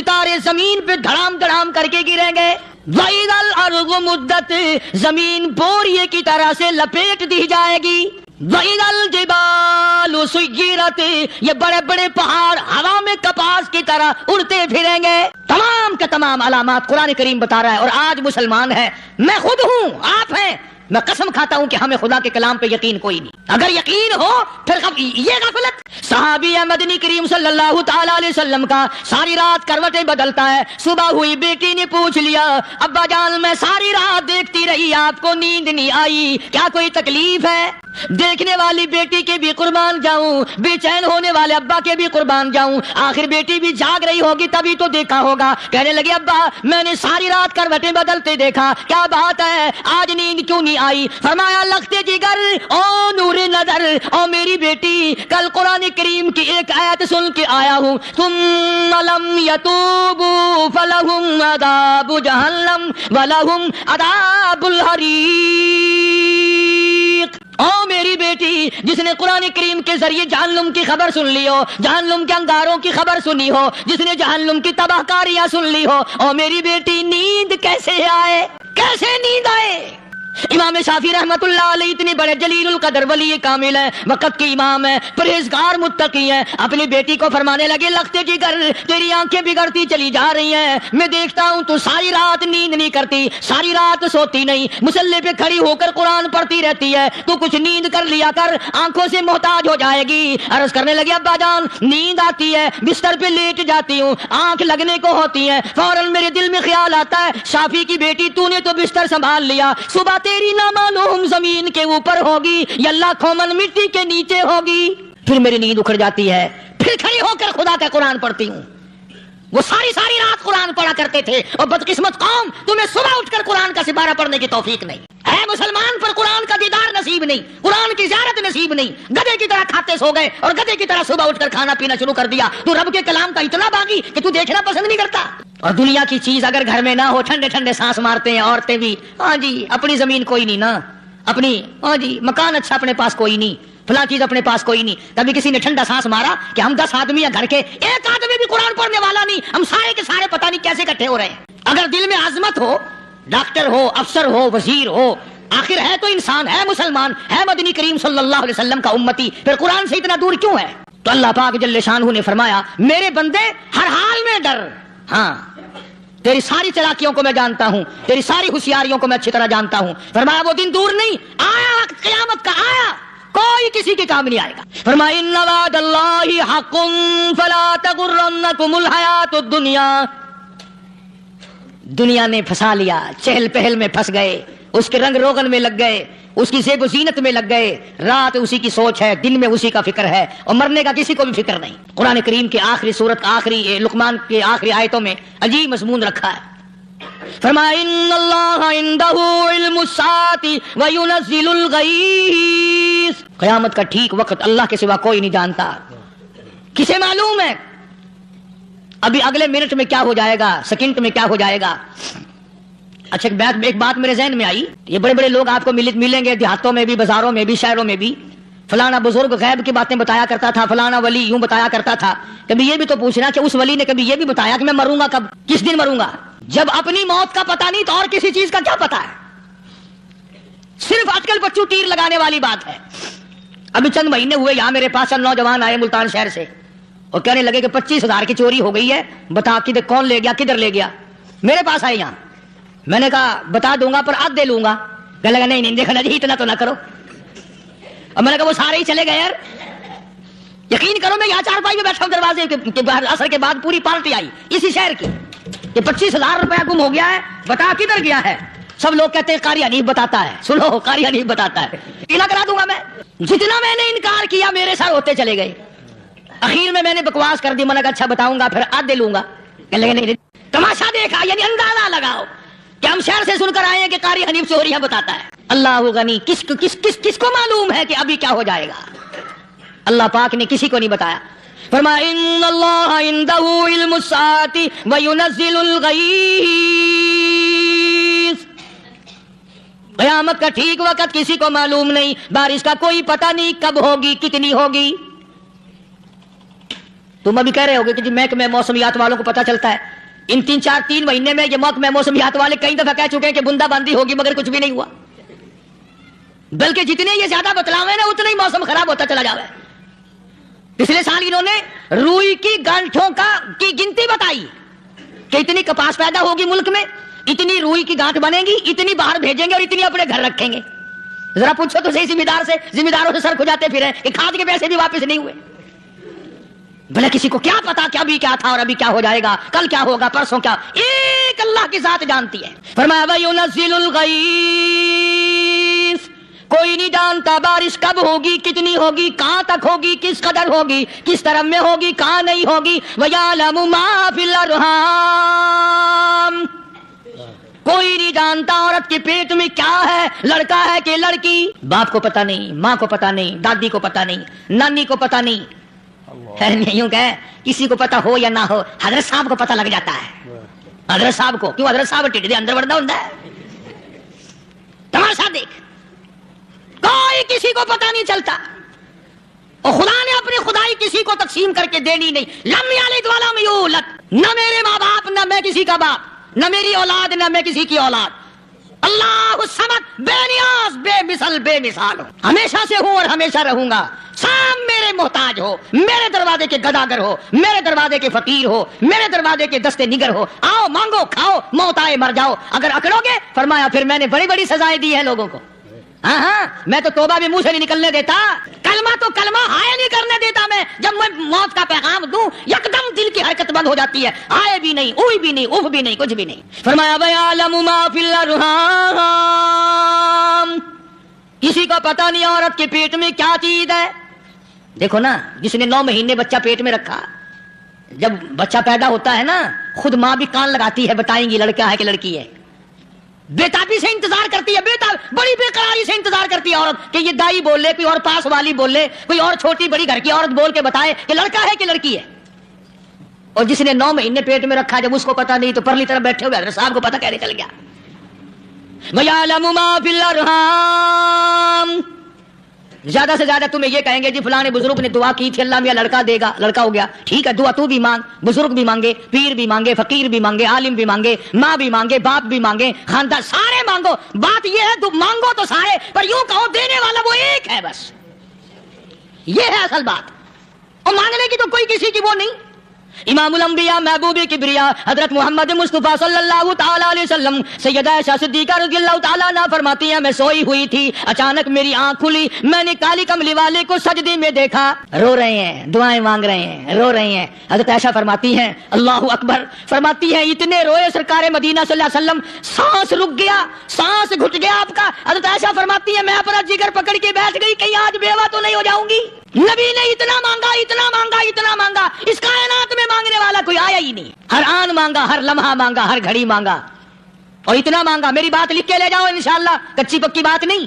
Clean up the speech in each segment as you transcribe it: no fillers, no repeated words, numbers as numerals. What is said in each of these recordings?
ستارے زمین پہ دھڑام دھڑام کر کے گریں گے. وَإِذَا الْأَرْضُ مُدَّتْ زمین بوریے کی طرح سے لپیٹ دی جائے گی. وَإِذَا الْجِبَالُ سُيِّرَتْ یہ بڑے بڑے پہاڑ ہوا میں کپاس کی طرح اڑتے پھریں گے. تمام کے تمام علامات قرآن کریم بتا رہا ہے. اور آج مسلمان ہے، میں خود ہوں، آپ ہیں، میں قسم کھاتا ہوں کہ ہمیں خدا کے کلام پہ یقین کوئی نہیں. اگر یقین ہو پھر یہ غفلت. صحابی مدنی کریم صلی اللہ تعالی علیہ وسلم کا ساری رات کروٹیں بدلتا ہے. صبح ہوئی بیٹی نے پوچھ لیا، ابا جان میں ساری رات دیکھتی رہی، آپ کو نیند نہیں آئی، کیا کوئی تکلیف ہے؟ دیکھنے والی بیٹی کے بھی قربان جاؤں، بے چین ہونے والے ابا کے بھی قربان جاؤں. آخر بیٹی بھی جاگ رہی ہوگی تبھی تو دیکھا ہوگا. کہنے لگے ابا میں نے ساری رات کروٹیں بدلتے دیکھا، کیا بات ہے، آج نیند کیوں نہیں آئی؟ فرمایا لختے جگر او نور نظر او میری بیٹی، کل قرآن کریم کی ایک آیت سن کے آیا ہوں، ثم لم یتوبوا فلہم عذاب جہنم ولہم عذاب الحریق. او میری بیٹی، جس نے قرآن کریم کے ذریعے جہنم کی خبر سن لی ہو، جہنم کے انگاروں کی خبر سنی ہو، جس نے جہنم کی تباہ کاریاں سن لی ہو، او میری بیٹی نیند کیسے آئے، کیسے نیند آئے؟ امام شافعی رحمت اللہ علیہ اتنے بڑے جلیل القدر ولی کامل ہے، وقت کے امام ہے، پرہیزگار متقی ہے، اپنی بیٹی کو فرمانے لگے لختے جگر تیری آنکھیں بگڑتی چلی جا رہی ہیں، میں دیکھتا ہوں تو ساری رات نیند نہیں کرتی، ساری رات سوتی نہیں، مصلے پہ کھڑی ہو کر قرآن پڑھتی رہتی ہے، تو کچھ نیند کر لیا کر، آنکھوں سے محتاج ہو جائے گی. عرض کرنے لگے ابا جان نیند آتی ہے، بستر پہ لیٹ جاتی ہوں، آنکھ لگنے کو ہوتی ہے، فوراً میرے دل میں خیال آتا ہے شافعی کی بیٹی تو نے تو بستر سنبھال لیا، صبح تیری نہ معلوم زمین کے اوپر ہوگی یا لاکھوں من مٹی کے نیچے ہوگی. پھر میری نیند اکھڑ جاتی ہے، پھر کھڑی ہو کر خدا کا قرآن پڑھتی ہوں. وہ ساری رات قرآن پڑھا کرتے تھے، اور بدقسمت قوم تمہیں صبح اٹھ کر قرآن کا سپارہ پڑھنے کی توفیق نہیں ہے. مسلمان پر قرآن کا دیدار نصیب نہیں، قرآن کی زیارت نصیب نہیں. گدھے کی طرح کھاتے سو گئے اور گدھے کی طرح صبح اٹھ کر کھانا پینا شروع کر دیا. تو رب کے کلام کا اتنا باغی کہ تو دیکھنا پسند نہیں کرتا. اور دنیا کی چیز اگر گھر میں نہ ہو، ٹھنڈے ٹھنڈے سانس مارتے ہیں عورتیں بھی، ہاں جی اپنی زمین کوئی نہیں نا، اپنی ہاں جی مکان اچھا اپنے پاس کوئی نہیں، فلاں چیز اپنے پاس کوئی نہیں. کبھی کسی نے ٹھنڈا سانس مارا کہ ہم 10 آدمی ہیں گھر کے، ایک آدمی بھی قرآن پڑھنے والا نہیں، ہم سارے کے سارے پتہ نہیں کیسے اکٹھے ہو رہے ہیں. اگر دل میں عظمت ہو، ڈاکٹر ہو، افسر ہو، وزیر ہو، آخر ہے تو انسان، ہے مسلمان، ہے مدنی کریم صلی اللہ علیہ وسلم کا امتی، پھر قرآن سے اتنا دور کیوں ہے؟ تو اللہ پاک جل شانہ نے فرمایا میرے بندے ہر حال میں ڈر. ہاں تیری ساری چلاکیوں کو میں جانتا ہوں، تیری ساری ہوشیاریوں کو میں اچھی طرح جانتا ہوں. فرمایا وہ دن دور نہیں، آیا وقت قیامت کا، آیا، کوئی کسی کے کام نہیں آئے گا. فرمایا ان وعد اللہ حق فلا تغرنکم الحیات الدنیا. دنیا نے پھنسا لیا، چہل پہل میں پھنس گئے، اس کے رنگ روغن میں لگ گئے، اس کی زیب و زینت میں لگ گئے. رات اسی کی سوچ ہے، دن میں اسی کا فکر ہے، اور مرنے کا کسی کو بھی فکر نہیں. قرآن کریم کے آخری سورت، آخری لقمان کے آخری آیتوں میں عجیب مضمون رکھا ہے. فرمایا ان اللہ عندہ علم الساعۃ وینزل الغیث. قیامت کا ٹھیک وقت اللہ کے سوا کوئی نہیں جانتا. کسے معلوم ہے ابھی اگلے منٹ میں کیا ہو جائے گا، سیکنڈ میں کیا ہو جائے گا. اچھا ایک بات میرے ذہن میں آئی، یہ بڑے بڑے لوگ آپ کو ملیں گے دیہاتوں میں بھی، بازاروں میں بھی، شہروں میں بھی، فلانا بزرگ غیب کی باتیں بتایا کرتا تھا، فلانا ولی یوں بتایا کرتا تھا. کبھی یہ بھی تو پوچھنا کہ اس ولی نے کبھی یہ بھی بتایا کہ میں مروں گا کب، کس دن مروں گا؟ جب اپنی موت کا پتہ نہیں تو اور کسی چیز کا کیا پتہ ہے؟ صرف اٹکل بچوں تیر لگانے والی بات ہے. ابھی چند مہینے ہوئے یہاں میرے پاس چند نوجوان آئے ملتان شہر سے اور کہنے لگے کہ 25,000 کی چوری ہو گئی ہے، بتا کدھر کون لے گیا، کدھر لے گیا. میرے پاس آئے یہاں، میں نے کہا بتا دوں گا پر آدھ دے لوں گا. کہنے لگا نہیں دیکھنا جی اتنا تو نہ کرو. اور میں نے کہا وہ سارے ہی چلے گئے یار. یقین کرو میں یہاں چارپائی میں بیٹھا ہوں دروازے کے باہر، عصر کے بعد پوری پارٹی آئی اسی شہر کی کہ 25,000 روپیہ گم ہو گیا ہے، بتا کدھر گیا ہے. سب لوگ کہتے ہیں قاری حنیف بتاتا ہے. سنو قاری حنیف بتاتا ہے، اتنا کرا دوں گا میں. جتنا میں نے انکار کیا میرے ساتھ ہوتے چلے گئے. اخیر میں نے بکواس کر دی، میں نے کہا اچھا بتاؤں گا پھر آدھ دے لوں گا. کہنے لگے نہیں. تماشا دیکھا یعنی اندازہ لگاؤ کہ ہم شہر سے سن کر آئے ہیں کہ قاری حنیف چوریاں بتاتا ہے. اللہ غنی، کس کو معلوم ہے کہ ابھی کیا ہو جائے گا؟ اللہ پاک نے کسی کو نہیں بتایا. فرمایا ان اللہ عندہ علم الساعۃ وینزل الغیث. قیامت کا ٹھیک وقت کسی کو معلوم نہیں، بارش کا کوئی پتہ نہیں کب ہوگی، کتنی ہوگی. تم ابھی کہہ رہے ہوگے کہ جی محکمہ موسمیات والوں کو پتہ چلتا ہے. ان 3 مہینے میں یہ محکمہ موسمیات والے کئی دفعہ کہہ چکے ہیں کہ بندہ باندی ہوگی مگر کچھ بھی نہیں ہوا, بلکہ جتنے یہ زیادہ بتلاوے نا اتنا ہی موسم خراب ہوتا چلا جاوے. پچھلے سال انہوں نے روئی کی گانٹھوں کی گنتی بتائی کہ اتنی کپاس پیدا ہوگی ملک میں, اتنی روئی کی گانٹھ بنے گی, اتنی باہر بھیجیں گے اور اتنی اپنے گھر رکھیں گے. ذرا پوچھو تو صحیح ذمہ داروں سے سر کھجاتے پھریں کہ کھاد کے پیسے بھی واپس نہیں ہوئے. بھلے کسی کو کیا پتا کہ ابھی کیا تھا اور ابھی کیا ہو جائے گا, کل کیا ہوگا, پرسوں کیا, ایک اللہ کی ذات جانتی ہے. فرمایا وَيُنَزِّلُ الْغَيْثَ, کوئی نہیں جانتا بارش کب ہوگی, کتنی ہوگی, کہاں تک ہوگی, کس قدر ہوگی, کس طرف میں ہوگی, کہاں نہیں ہوگی. وَيَعْلَمُ مَا فِي الْأَرْحَامِ, کوئی نہیں جانتا عورت کے پیٹ میں کیا ہے, لڑکا ہے کہ لڑکی. باپ کو پتا نہیں, ماں کو پتا نہیں, دادی کو پتا نہیں, نانی کو پتا نہیں. یوں کہ کسی کو پتا ہو یا نہ ہو, حضرت صاحب کو پتا لگ جاتا ہے. حضرت صاحب کو کیوں, حضرت صاحب ٹھیک دے اندر بڑھنا ہوتا ہے. تماشا دیکھ, کوئی کسی کو پتا نہیں چلتا, اور خدا نے اپنی خدائی کسی کو تقسیم کر کے دینی نہیں. لم یلد ولم یولد, نہ میرے ماں باپ, نہ میں کسی کا باپ, نہ میری اولاد, نہ میں کسی کی اولاد. اللہ الصمد, بے نیاز, بے مثل, بے مثال ہوں, ہمیشہ سے ہوں اور ہمیشہ رہوں گا. سام میرے محتاج ہو, میرے دروازے کے گداگر ہو, میرے دروازے کے فقیر ہو, میرے دروازے کے دستے نگر ہو. آؤ مانگو کھاؤ, موت آئے مر جاؤ. اگر اکڑو گے فرمایا پھر میں نے بڑی بڑی سزائیں دی ہیں لوگوں کو. ہاں میں تو توبہ بھی منہ سے نہیں نکلنے دیتا, کلمہ تو کلمہ ہائے نہیں کرنے دیتا میں. جب میں موت کا پیغام دوں یکدم دل کی حرکت بند ہو جاتی ہے, آئے بھی نہیں, اوئی بھی نہیں, اف بھی نہیں, کچھ بھی نہیں. فرمایا وَيَعْلَمُ مَا فِي الْأَرْحَامِ, کسی کو پتہ نہیں عورت کے پیٹ میں کیا چیز ہے. دیکھو نا, جس نے 9 مہینے بچہ پیٹ میں رکھا, جب بچہ پیدا ہوتا ہے نا خود ماں بھی کان لگاتی ہے, بتائیں گی لڑکا ہے کہ لڑکی ہے. بےتابی سے انتظار کرتی ہے, بڑی بے قراری سے انتظار کرتی ہے عورت کہ یہ دائی بول لے, کوئی اور پاس والی بول لے, کوئی اور چھوٹی بڑی گھر کی عورت بول کے بتائے کہ لڑکا ہے کہ لڑکی ہے. اور جس نے 9 مہینے پیٹ میں رکھا, جب اس کو پتا نہیں تو پرلی طرف بیٹھے ہوئے حضرت صاحب کو پتا کیسے چل گیا. وَيَعْلَمُ مَا فِي الْأَرْحَامِ, زیادہ سے زیادہ تمہیں یہ کہیں گے جی فلاں بزرگ نے دعا کی تھی اللہ میاں لڑکا دے گا, لڑکا ہو گیا. ٹھیک ہے, دعا تو بھی مانگ, بزرگ بھی مانگے, پیر بھی مانگے, فقیر بھی مانگے, عالم بھی مانگے, ماں بھی مانگے, باپ بھی مانگے, خاندان سارے مانگو. بات یہ ہے مانگو تو سارے, پر یوں کہو دینے والا وہ ایک ہے بس. یہ ہے اصل بات, اور مانگنے کی تو کوئی کسی کی وہ نہیں. امام الانبیاء محبوب کبریا حضرت محمد مصطفیٰ صلی اللہ تعالی علیہ وسلم سیدہ عائشہ صدیقہ رضی اللہ تعالیٰ عنہا فرماتی ہیں میں سوئی ہوئی تھی, اچانک میری آنکھ کھلی, میں نے کالی کملی والے کو سجدے میں دیکھا, رو رہے ہیں, دعائیں مانگ رہے ہیں, رو رہے ہیں. حضرت عائشہ فرماتی ہیں اللہ اکبر, فرماتی ہیں اتنے روئے سرکار مدینہ صلی اللہ علیہ وسلم, سانس رک گیا, سانس گھٹ گیا آپ کا. حضرت عائشہ فرماتی ہیں میں اپنا جگر پکڑ کے بیٹھ گئی, کہیں آج بیوہ تو نہیں ہو جاؤں گی. نبی نے اتنا مانگا, اتنا مانگا, اتنا مانگا, اس کائنات میں مانگنے والا کوئی آیا ہی نہیں. ہر آن مانگا, ہر لمحہ مانگا, ہر گھڑی مانگا, اور اتنا مانگا. میری بات لکھ کے لے جاؤ انشاءاللہ, کچی پکی بات نہیں.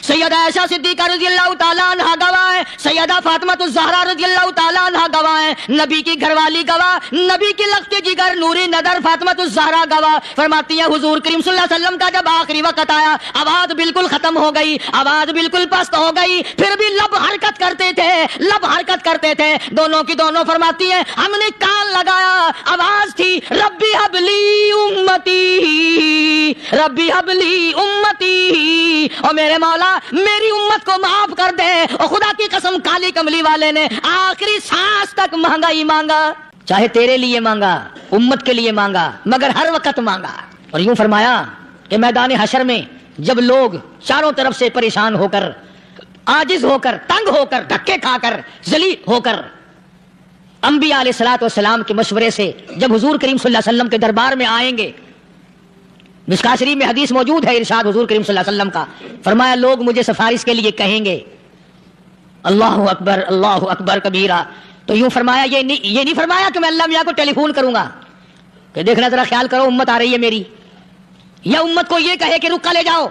سیدہ عائشہ صدیقہ رضی اللہ تعالیٰ عنہا گواہ ہے, سیدہ فاطمہ الزہرا رضی اللہ تعالیٰ عنہا گواہ ہے, نبی کی گھر والی گواہ, نبی کی لخت جگر نوری نظر فاطمہ الزہرا گواہ. فرماتی ہے حضور کریم صلی اللہ علیہ وسلم کا جب آخری وقت آیا, آواز بالکل ختم ہو گئی, آواز بالکل پست ہو گئی, پھر بھی لب حرکت کرتے تھے, لب حرکت کرتے تھے, دونوں کی دونوں. فرماتی ہے ہم نے کان لگایا, آواز تھی ربی حبلی امتی, ربی حبلی امتی, اور میرے مولا میری امت کو معاف کر دے. اور خدا کی قسم کالی کملی والے نے آخری سانس تک مانگا ہی مانگا, چاہے تیرے لیے مانگا, امت کے لیے مانگا, مگر ہر وقت مانگا. اور یوں فرمایا کہ میدان حشر میں جب لوگ چاروں طرف سے پریشان ہو کر, عاجز ہو کر, تنگ ہو کر, دھکے کھا کر, ذلیل ہو کر, انبیاء علیہ الصلوۃ والسلام کے مشورے سے جب حضور کریم صلی اللہ علیہ وسلم کے دربار میں آئیں گے, مشکاۃ شریف میں حدیث موجود ہے, ارشاد حضور کریم صلی اللہ علیہ وسلم کا, فرمایا لوگ مجھے سفارش کے لیے کہیں گے اللہ اکبر کبیرہ. تو یوں فرمایا یہ نہیں فرمایا کہ میں اللہ میاں کو ٹیلی فون کروں گا کہ دیکھنا ذرا خیال کرو امت آ رہی ہے میری, یا امت کو یہ کہے کہ رکا لے جاؤ,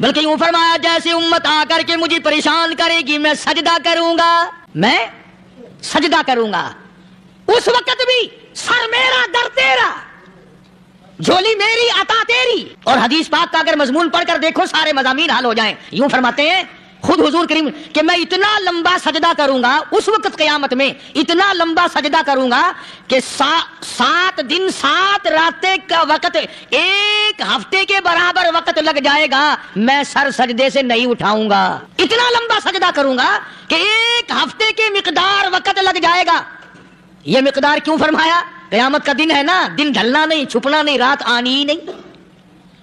بلکہ یوں فرمایا جیسے امت آ کر کے مجھے پریشان کرے گی میں سجدہ کروں گا, میں سجدہ کروں گا. اس وقت بھی سر میرا در تیرا, جھولی میری عطا تیری. اور حدیث پاک کا اگر مضمون پڑھ کر دیکھو سارے مضامین حل ہو جائیں. یوں فرماتے ہیں خود حضور کریم کہ میں اتنا لمبا سجدہ کروں گا اس وقت قیامت میں، اتنا لمبا سجدہ کروں گا کہ 7 دن 7 راتیں کا وقت 1 ہفتے کے برابر وقت لگ جائے گا، میں سر سجدے سے نہیں اٹھاؤں گا۔ اتنا لمبا سجدہ کروں گا کہ 1 ہفتے کے مقدار وقت لگ جائے گا۔ یہ مقدار کیوں فرمایا؟ قیامت کا دن ہے نا، دن ڈھلنا نہیں، چھپنا نہیں، رات آنی ہی نہیں،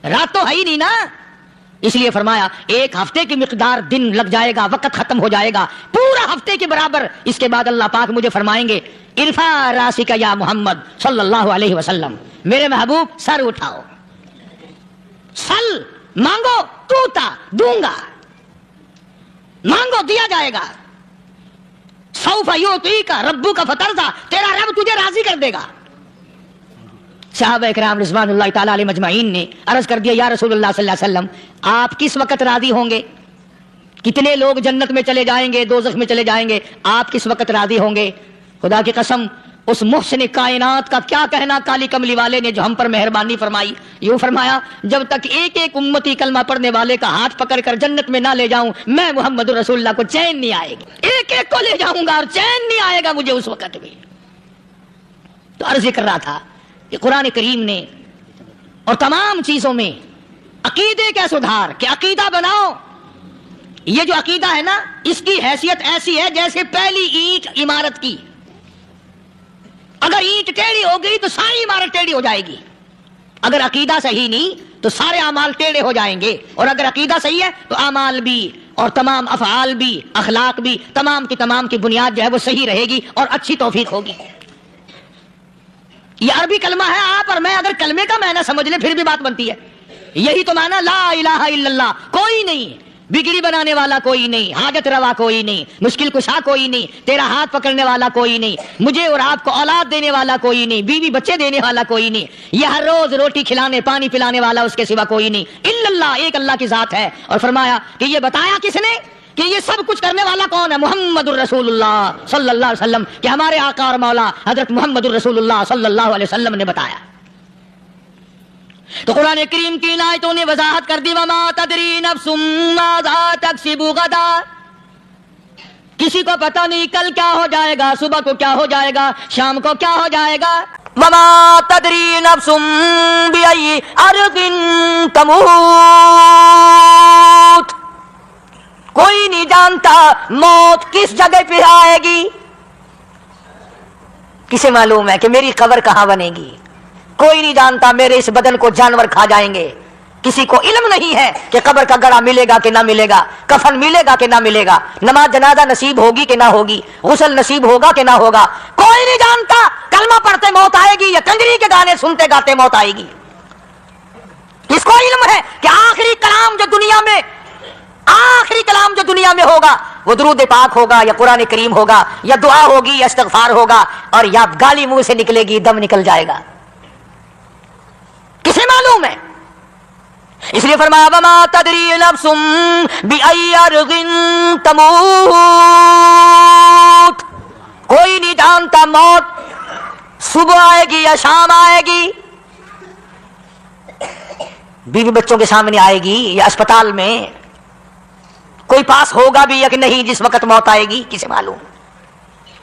رات تو ہے ہی نہیں نا، اس لیے فرمایا 1 ہفتے کی مقدار دن لگ جائے گا، وقت ختم ہو جائے گا پورا ہفتے کے برابر۔ اس کے بعد اللہ پاک مجھے فرمائیں گے ارفع راسک یا محمد صلی اللہ علیہ وسلم، میرے محبوب سر اٹھاؤ، سل مانگو توتا دوں گا، مانگو دیا جائے گا، سوف یعطیک ربک فترضی، تیرا رب تجھے راضی کر دے گا۔ صحابہ اکرام رضوان اللہ تعالی علیہ مجمعین نے عرض کر دیا یا رسول اللہ صلی اللہ علیہ وسلم آپ کس وقت راضی ہوں گے؟ کتنے لوگ جنت میں چلے جائیں گے، دوزخ میں چلے جائیں گے، آپ کس وقت راضی ہوں گے؟ خدا کی قسم اس محسن کائنات کا کیا کہنا کالی کملی والے نے جو ہم پر مہربانی فرمائی، یوں فرمایا جب تک ایک ایک امتی کلمہ پڑھنے والے کا ہاتھ پکڑ کر جنت میں نہ لے جاؤں میں محمد رسول اللہ کو چین نہیں آئے گی، ایک ایک کو لے جاؤں گا اور چین نہیں آئے گا مجھے اس وقت بھی۔ تو عرض کر رہا تھا کہ قرآن کریم نے اور تمام چیزوں میں عقیدے کا سدھار کہ عقیدہ بناؤ، یہ جو عقیدہ ہے نا اس کی حیثیت ایسی ہے جیسے پہلی اینٹ عمارت کی، اگر اینٹ ٹیڑھی ہو گئی تو ساری عمارت ٹیڑھی ہو جائے گی، اگر عقیدہ صحیح نہیں تو سارے اعمال ٹیڑھے ہو جائیں گے، اور اگر عقیدہ صحیح ہے تو اعمال بھی اور تمام افعال بھی اخلاق بھی تمام کی بنیاد جو ہے وہ صحیح رہے گی اور اچھی توفیق ہوگی۔ یہ عربی کلمہ ہے، آپ اور میں اگر کلمے کا معنی سمجھ لیں پھر بھی بات بنتی ہے، یہی تو معنی لا الہ الا اللہ، کوئی نہیں بگڑی بنانے والا، کوئی نہیں حاجت روا، کوئی نہیں مشکل کشا، کوئی نہیں تیرا ہاتھ پکڑنے والا، کوئی نہیں مجھے اور آپ کو اولاد دینے والا، کوئی نہیں بیوی بچے دینے والا، کوئی نہیں یہ ہر روز روٹی کھلانے پانی پلانے والا اس کے سوا کوئی نہیں، الا اللہ ایک اللہ کی ذات ہے۔ اور فرمایا کہ یہ بتایا کس نے کہ یہ سب کچھ کرنے والا کون ہے؟ محمد الرسول اللہ صلی اللہ علیہ وسلم، کہ ہمارے آقا اور مولا حضرت محمد الرسول اللہ صلی اللہ علیہ وسلم نے بتایا۔ تو قرآن کریم کی آیتوں نے وضاحت کر دی وما تدری نفس ماذا تکسب غدا، کسی کو پتہ نہیں کل کیا ہو جائے گا، صبح کو کیا ہو جائے گا، شام کو کیا ہو جائے گا۔ وما تدری نفس بأي أرض تموت، کوئی نہیں جانتا موت کس جگہ پہ آئے گی، کسے معلوم ہے کہ میری قبر کہاں بنے گی؟ کوئی نہیں جانتا میرے اس بدن کو جانور کھا جائیں گے، کسی کو علم نہیں ہے کہ قبر کا گڑا ملے گا کہ نہ ملے گا، کفن ملے گا کہ نہ ملے گا، نماز جنازہ نصیب ہوگی کہ نہ ہوگی، غسل نصیب ہوگا کہ نہ ہوگا، کوئی نہیں جانتا کلمہ پڑھتے موت آئے گی یا کنجری کے گانے سنتے گاتے موت آئے گی۔ کس کو علم ہے کہ آخری کلام جو دنیا میں ہوگا وہ درود پاک ہوگا یا قرآن کریم ہوگا یا دعا ہوگی یا استغفار ہوگا، اور یا گالی منہ سے نکلے گی، دم نکل جائے گا، کسے معلوم ہے؟ اس لیے فرمایا وما تدری نفس بأي أرض تموت، کوئی نہیں جانتا موت صبح آئے گی یا شام آئے گی، بیوی بچوں کے سامنے آئے گی یا اسپتال میں، کوئی پاس ہوگا بھی یا کہ نہیں جس وقت موت آئے گی، کسے معلوم؟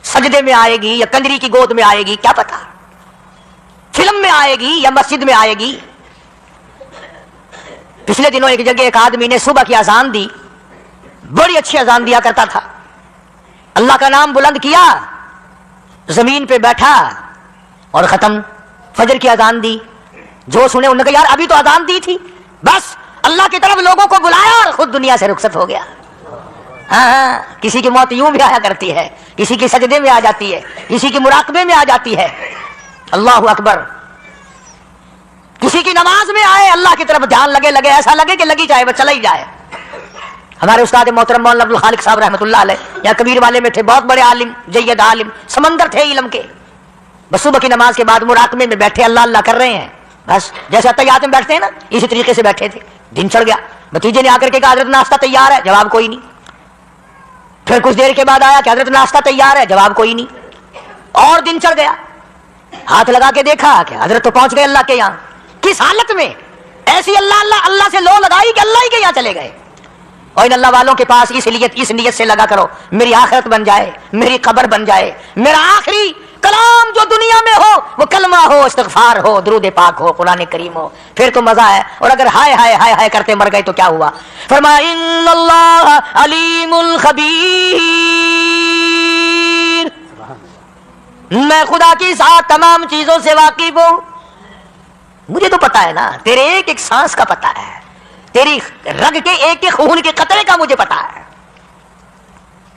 سجدے میں آئے گی یا کنجری کی گود میں آئے گی، کیا پتا؟ فلم میں آئے گی یا مسجد میں آئے گی۔ پچھلے دنوں ایک جگہ ایک آدمی نے صبح کی اذان دی، بڑی اچھی اذان دیا کرتا تھا، اللہ کا نام بلند کیا، زمین پہ بیٹھا اور ختم۔ فجر کی اذان دی، جو سنے انہوں نے کہا یار ابھی تو اذان دی تھی، بس اللہ کی طرف لوگوں کو بلایا اور خود دنیا سے رخصت ہو گیا۔ ہاں کسی کی موت یوں بھی آیا کرتی ہے، کسی کی سجدے میں آ جاتی ہے، کسی کی مراقبے میں آ جاتی ہے، اللہ اکبر، کسی کی نماز میں آئے، اللہ کی طرف دھیان لگے ایسا لگے کہ لگی جائے بس چلا ہی جائے۔ ہمارے استاد محترم مولانا عبد الخالق صاحب رحمۃ اللہ علیہ یا کبیر والے میں تھے، بہت بڑے عالم، جید عالم، سمندر تھے علم کے، بس صبح کی نماز کے بعد مراقبے میں بیٹھے اللہ اللہ کر رہے ہیں، بس جیسے تیار میں بیٹھتے ہیں نا اسی طریقے سے بیٹھے تھے۔ دن چڑھ گیا، بھتیجے نے آ کر کے کہا حضرت ناشتہ تیار ہے، جواب کوئی نہیں۔ پھر کچھ دیر کے بعد آیا کہ حضرت ناشتہ تیار ہے، جواب کوئی نہیں۔ اور دن چڑھ گیا، ہاتھ لگا کے دیکھا کہ حضرت تو پہنچ گئے اللہ کے یہاں۔ کس حالت میں؟ ایسی اللہ اللہ اللہ سے لو لگائی کہ اللہ ہی کے یہاں چلے گئے۔ اور ان اللہ والوں کے پاس اس نیت سے لگا کرو میری آخرت بن جائے، میری قبر بن جائے، میرا آخری کلام جو دنیا میں ہو وہ کلمہ ہو، استغفار ہو، درود پاک ہو، قرآن کریم ہو، پھر تو مزہ ہے۔ اور اگر ہائے ہائے ہائے ہائے کرتے مر گئے تو کیا ہوا؟ فرمایا ان اللہ علیم الخبیر، میں خدا کی ذات تمام چیزوں سے واقف ہوں، مجھے تو پتا ہے نا، تیرے ایک ایک سانس کا پتا ہے، تیری رگ کے ایک ایک خون کے قطرے کا مجھے پتا ہے۔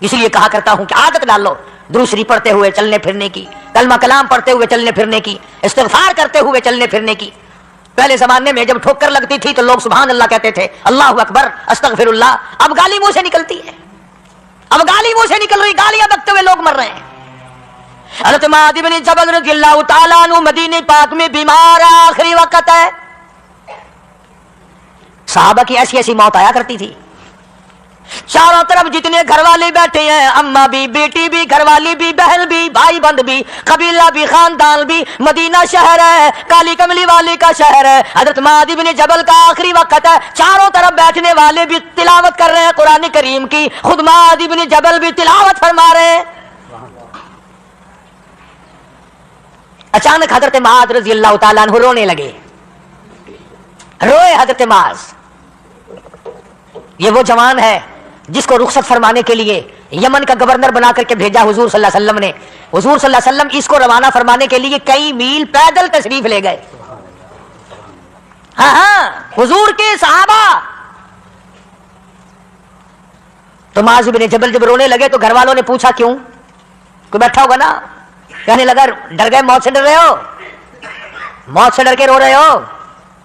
اس لیے کہا کرتا ہوں کہ عادت ڈال لو درود شریف پڑھتے ہوئے چلنے پھرنے کی، کلمہ کلام پڑھتے ہوئے چلنے پھرنے کی، استغفار کرتے ہوئے چلنے پھرنے کی۔ پہلے زمانے میں جب ٹھوکر لگتی تھی تو لوگ سبحان اللہ کہتے تھے، اللہ اکبر، استغفر اللہ۔ اب گالی منہ سے نکلتی ہے، اب گالی منہ سے نکل رہی، گالیاں بکتے ہوئے لوگ مر رہے ہیں۔ حضرت معاذ بن جبل رضی اللہ تعالیٰ عنہ مدینے پاک میں بیمار، آخری وقت ہے، صحابہ کی ایسی ایسی موت آیا کرتی تھی۔ چاروں طرف جتنے گھر والے بیٹھے ہیں، اماں بھی، بیٹی بھی، گھر والی بھی، بہن بھی، بھائی بند بھی، قبیلہ بھی، خاندان بھی، مدینہ شہر ہے، کالی کملی والے کا شہر ہے۔ حضرت معاذ بن جبل کا آخری وقت ہے، چاروں طرف بیٹھنے والے بھی تلاوت کر رہے ہیں قرآن کریم کی، خود معاذ بن جبل بھی تلاوت فرما رہے ہیں۔ اچانک حضرت معاذ رضی اللہ تعالیٰ عنہ رونے لگے، روئے حضرت معاذ۔ یہ وہ جوان ہے جس کو رخصت فرمانے کے لیے یمن کا گورنر بنا کر کے بھیجا حضور صلی اللہ علیہ وسلم نے۔ حضور صلی اللہ علیہ وسلم اس کو روانہ فرمانے کے لیے کئی میل پیدل تشریف لے گئے۔ ہاں حضور کے صحابہ۔ تو معاذ بن جبل جب رونے لگے تو گھر والوں نے پوچھا کیوں؟ کوئی بیٹھا ہوگا نا، کہنے لگا ڈر گئے، موت سے ڈر رہے ہو، موت سے ڈر کے رو رہے ہو؟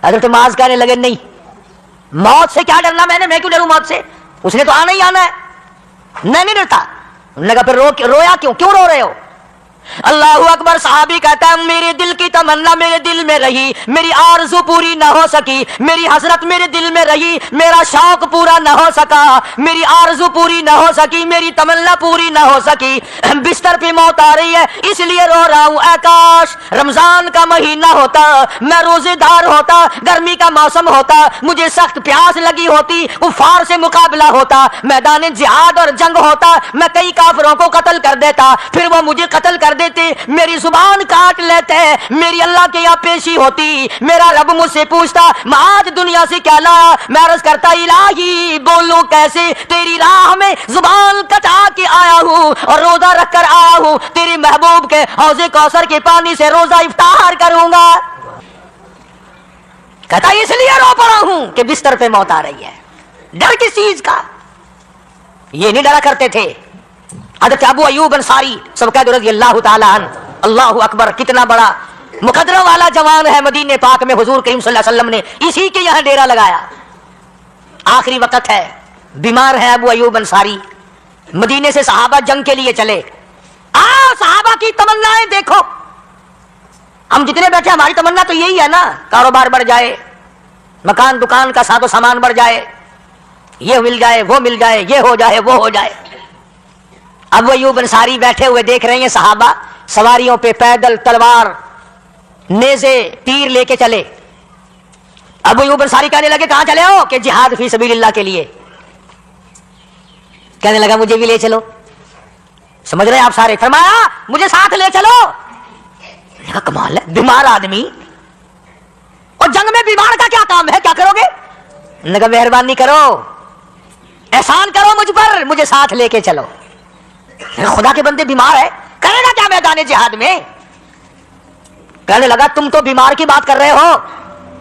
حضرت معاذ کہنے لگے نہیں، موت سے کیا ڈرنا، میں کیوں ڈروں موت سے، اس نے تو آنا ہی آنا ہے، میں نہیں ڈرتا۔ انہوں نے کہا پھر رویا کیوں رو رہے ہو؟ اللہ اکبر۔ صحابی کہتا ہے میرے دل کی تمنا میرے دل میں رہی، میری آرزو پوری نہ ہو سکی، میری حسرت میرے دل میں رہی، میرا شوق پورا نہ ہو سکا، میری آرزو پوری نہ ہو سکی، میری تمنا پوری نہ ہو سکی، بستر پہ موت آ رہی ہے اس لیے رو رہا ہوں۔ اے کاش رمضان کا مہینہ ہوتا، میں روزے دار ہوتا، گرمی کا موسم ہوتا، مجھے سخت پیاس لگی ہوتی، کفار سے مقابلہ ہوتا، میدان جہاد اور جنگ ہوتا، میں کئی کافروں کو قتل کر دیتا، پھر وہ مجھے قتل کر دیتے، میری زبان کاٹ لیتے، میری اللہ کے یہاں پیشی ہوتی، میرا رب مجھ سے پوچھتا معاذ دنیا سے کیا لایا، میں عرض کرتا الہی بولوں کیسے، تیری راہ میں زبان کٹا کے آیا ہوں اور روزہ رکھ کر آیا ہوں، تیرے محبوب کے حوض کوثر کے پانی سے روزہ افطار کروں گا۔ کہتا اس لیے رو پڑا ہوں کہ بستر پہ موت آ رہی ہے۔ ڈر کس چیز کا؟ یہ نہیں ڈرا کرتے تھے حضرت ابو ایوب انصاری سب کہہ دو رضی اللہ تعالیٰ عنہ۔ اللہ اکبر، کتنا بڑا مقدرہ والا جوان ہے، مدینے پاک میں حضور کریم صلی اللہ علیہ وسلم نے اسی کے یہاں ڈیرا لگایا۔ آخری وقت ہے، بیمار ہے ابو ایوب انصاری، مدینے سے صحابہ جنگ کے لیے چلے۔ صحابہ کی تمنائیں دیکھو، ہم جتنے بیٹھے ہماری تمنا تو یہی ہے نا، کاروبار بڑھ جائے، مکان دکان کا ساز و سامان بڑھ جائے، یہ مل جائے وہ مل جائے، یہ ہو جائے وہ ہو جائے۔ ابو ایوب انصاری بیٹھے ہوئے دیکھ رہے ہیں صحابہ سواریوں پہ پیدل تلوار نیزے تیر لے کے چلے۔ ابو ایوب انصاری کہنے لگے کہاں چلے ہو؟ کہ جہاد فی سبیل اللہ کے لیے۔ کہنے لگا مجھے بھی لے چلو۔ سمجھ رہے ہیں آپ سارے؟ فرمایا مجھے ساتھ لے چلو۔ کمال ہے، بیمار آدمی اور جنگ میں بیمار کا کیا کام ہے، کیا کرو گے؟ نے کہا مہربانی کرو، احسان کرو مجھ پر، مجھے ساتھ لے کے چلو۔ خدا کے بندے بیمار ہے، کرے گا کیا میدان جہاد میں؟ کہنے لگا تم تو بیمار کی بات کر رہے ہو،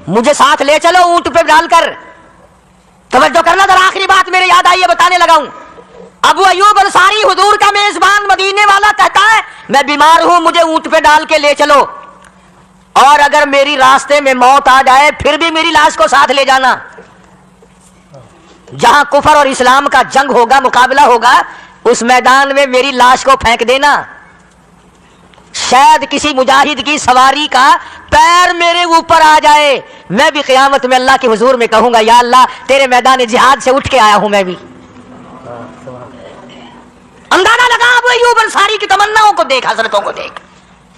مجھے ساتھ لے چلو اونٹ پہ ڈال کر۔ توجہ کرنا ذرا، آخری بات میرے یاد آئی ہے، بتانے لگا ہوں۔ ابو ایوب انصاری حضور کا میزبان مدینے والا کہتا ہے میں بیمار ہوں، مجھے اونٹ پہ ڈال کے لے چلو، اور اگر میری راستے میں موت آ جائے پھر بھی میری لاش کو ساتھ لے جانا۔ جہاں کفر اور اسلام کا جنگ ہوگا، مقابلہ ہوگا، اس میدان میں میری لاش کو پھینک دینا، شاید کسی مجاہد کی سواری کا پیر میرے اوپر آ جائے، میں بھی قیامت میں اللہ کے حضور میں کہوں گا یا اللہ تیرے میدان جہاد سے اٹھ کے آیا ہوں میں بھی۔ اندازہ لگا ابو ایوب انصاری کی تمناؤں کو دیکھ، حضرتوں کو دیکھ،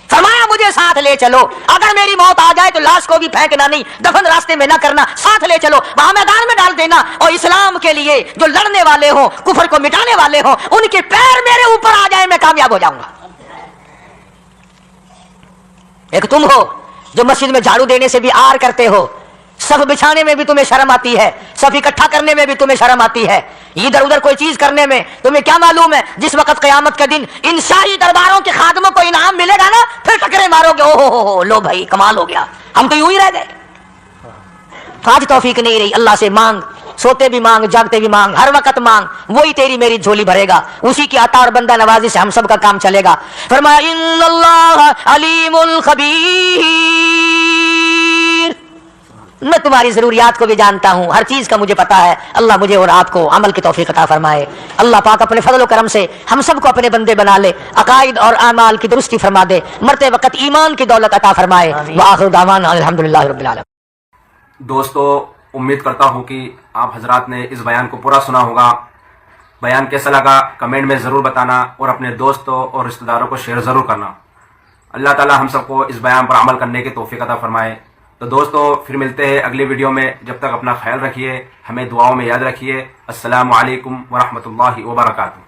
فرمایا مجھے ساتھ لے چلو, اگر میری موت آ جائے تو لاش کو بھی پھینکنا نہیں, دفن راستے میں نہ کرنا, ساتھ لے چلو, وہاں میدان میں ڈال دینا, اور اسلام کے لیے جو لڑنے والے ہوں, کفر کو مٹانے والے ہوں, ان کے پیر میرے اوپر آ جائے, میں کامیاب ہو جاؤں گا. ایک تم ہو جو مسجد میں جھاڑو دینے سے بھی آر کرتے ہو, صف بچھانے میں بھی تمہیں شرم آتی ہے, صف اکٹھا کرنے میں بھی تمہیں شرم آتی ہے, ادھر ادھر کوئی چیز کرنے میں تمہیں کیا معلوم ہے جس وقت قیامت کا دن ان شاہی درباروں کے خادموں کو انعام ملے گا نا, پھر ٹکرے مارو گے, او ہو لو بھائی کمال ہو گیا, ہم تو یوں ہی رہ گئے. آج توفیق نہیں رہی, اللہ سے مانگ, سوتے بھی مانگ, جاگتے بھی مانگ, ہر وقت مانگ, وہی تیری میری جھولی بھرے گا, اسی کی عطا اور بندہ نوازی سے ہم سب کا کام چلے گا. فرمایا ان اللہ علیم الخبیر, میں تمہاری ضروریات کو بھی جانتا ہوں, ہر چیز کا مجھے پتا ہے. اللہ مجھے اور آپ کو عمل کی توفیق عطا فرمائے. اللہ پاک اپنے فضل و کرم سے ہم سب کو اپنے بندے بنا لے, عقائد اور اعمال کی درستی فرما دے, مرتے وقت ایمان کی دولت عطا فرمائے. وآخر دعوانا الحمدللہ رب العالمین. دوستو, امید کرتا ہوں کہ آپ حضرات نے اس بیان کو پورا سنا ہوگا. بیان کیسا لگا کمنٹ میں ضرور بتانا, اور اپنے دوستوں اور رشتہ داروں کو شیئر ضرور کرنا. اللہ تعالی ہم سب کو اس بیان پر عمل کرنے کی توفیق عطا فرمائے. تو دوستو پھر ملتے ہیں اگلی ویڈیو میں, جب تک اپنا خیال رکھیے, ہمیں دعاؤں میں یاد رکھیے. السلام علیکم ورحمۃ اللہ وبرکاتہ.